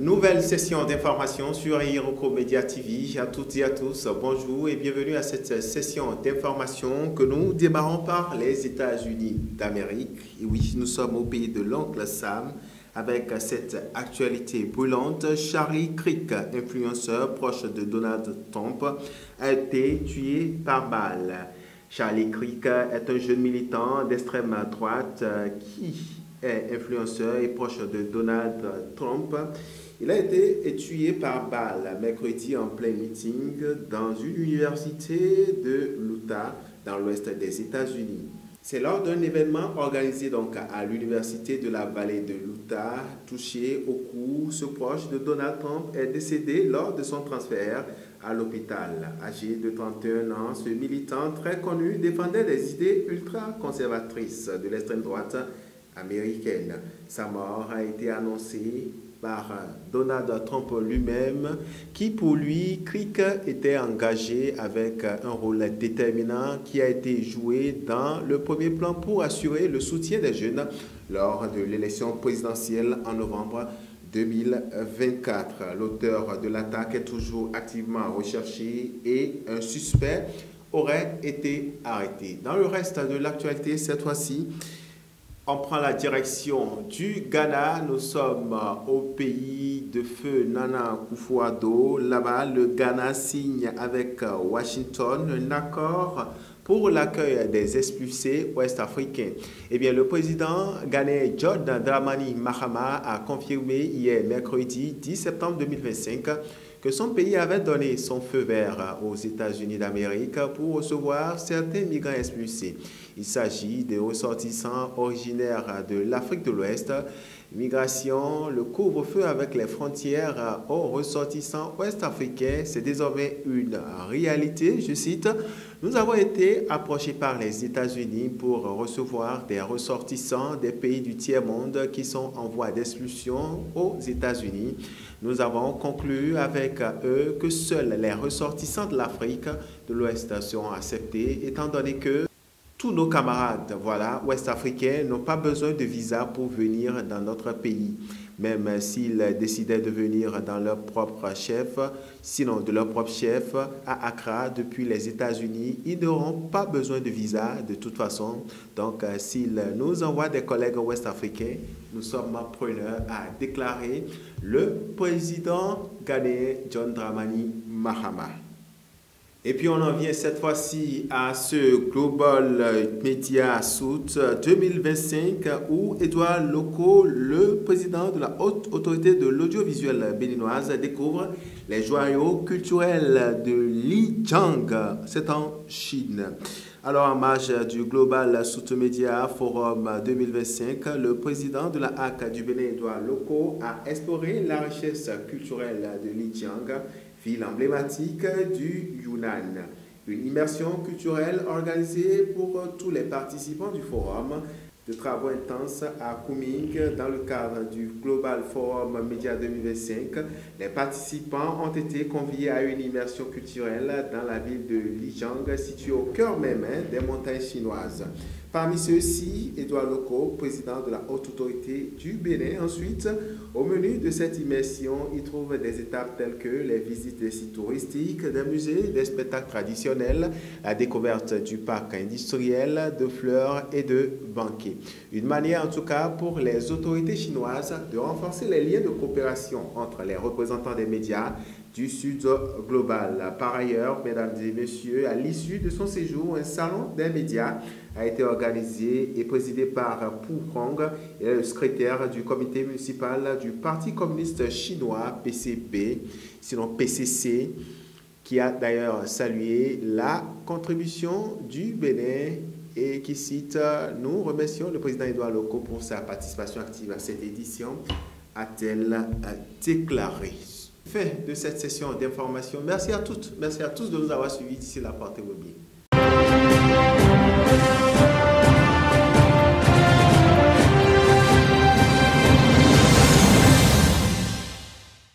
Nouvelle session d'information sur Iroko Media TV. À toutes et à tous, bonjour et bienvenue à cette session d'information que nous démarrons par les États-Unis d'Amérique. Et oui, nous sommes au pays de l'oncle Sam avec cette actualité brûlante. Charlie Kirk, influenceur proche de Donald Trump, a été tué par balle. Charlie Kirk est un jeune militant d'extrême droite qui est influenceur et proche de Donald Trump. Il a été tué par balle mercredi en plein meeting dans une université de l'Utah, dans l'ouest des États-Unis. C'est lors d'un événement organisé donc à l'université de la vallée de l'Utah, touché au cou. Ce proche de Donald Trump est décédé lors de son transfert à l'hôpital. Âgé de 31 ans, ce militant très connu défendait des idées ultra-conservatrices de l'extrême droite américaine. Sa mort a été annoncée par Donald Trump lui-même, qui pour lui, Kirk était engagé avec un rôle déterminant qui a été joué dans le premier plan pour assurer le soutien des jeunes lors de l'élection présidentielle en novembre 2024. L'auteur de l'attaque est toujours activement recherché et un suspect aurait été arrêté. Dans le reste de l'actualité, cette fois-ci, on prend la direction du Ghana. Nous sommes au pays de feu Nana Akufo-Addo. Là-bas, le Ghana signe avec Washington un accord pour l'accueil des expulsés ouest-africains. Eh bien, le président ghanéen John Dramani Mahama a confirmé hier mercredi 10 septembre 2025 que son pays avait donné son feu vert aux États-Unis d'Amérique pour recevoir certains migrants expulsés. Il s'agit de ressortissants originaires de l'Afrique de l'Ouest. Migration, le couvre-feu avec les frontières aux ressortissants ouest-africains, c'est désormais une réalité. Je cite, « Nous avons été approchés par les États-Unis pour recevoir des ressortissants des pays du tiers-monde qui sont en voie d'expulsion aux États-Unis. Nous avons conclu avec eux que seuls les ressortissants de l'Afrique de l'Ouest seront acceptés, étant donné que tous nos camarades ouest-africains n'ont pas besoin de visa pour venir dans notre pays. Même s'ils décidaient de venir dans leur propre chef, sinon de leur propre chef à Accra depuis les États-Unis, ils n'auront pas besoin de visa de toute façon. Donc, s'ils nous envoient des collègues ouest-africains, nous sommes preneurs, a déclaré le président ghanéen John Dramani Mahama. Et puis on en vient cette fois-ci à ce Global Media Summit 2025 où Edouard Loko, le président de la Haute Autorité de l'Audiovisuel béninoise, découvre les joyaux culturels de Lijiang. C'est en Chine. Alors, en marge du Global Summit Media Forum 2025, le président de la HAC du Bénin, Edouard Loko, a exploré la richesse culturelle de Lijiang, ville emblématique du Yunnan. Une immersion culturelle organisée pour tous les participants du forum. De travaux intenses à Kunming dans le cadre du Global Forum Media 2025. Les participants ont été conviés à une immersion culturelle dans la ville de Lijiang, située au cœur même des montagnes chinoises. Parmi ceux-ci, Edouard Loko, président de la Haute Autorité du Bénin. Ensuite, au menu de cette immersion, il trouve des étapes telles que les visites des sites touristiques, des musées, des spectacles traditionnels, la découverte du parc industriel, de fleurs et de banquets. Une manière en tout cas pour les autorités chinoises de renforcer les liens de coopération entre les représentants des médias du Sud global. Par ailleurs, mesdames et messieurs, à l'issue de son séjour, un salon des médias a été organisé et présidé par Pu Hong, le secrétaire du comité municipal du Parti communiste chinois, PCB, sinon PCC, qui a d'ailleurs salué la contribution du Bénin et qui cite « Nous remercions le président Edouard Loko pour sa participation active à cette édition », a-t-elle déclaré. Fin de cette session d'information. Merci à toutes, merci à tous de nous avoir suivis d'ici là, portez-vous bien.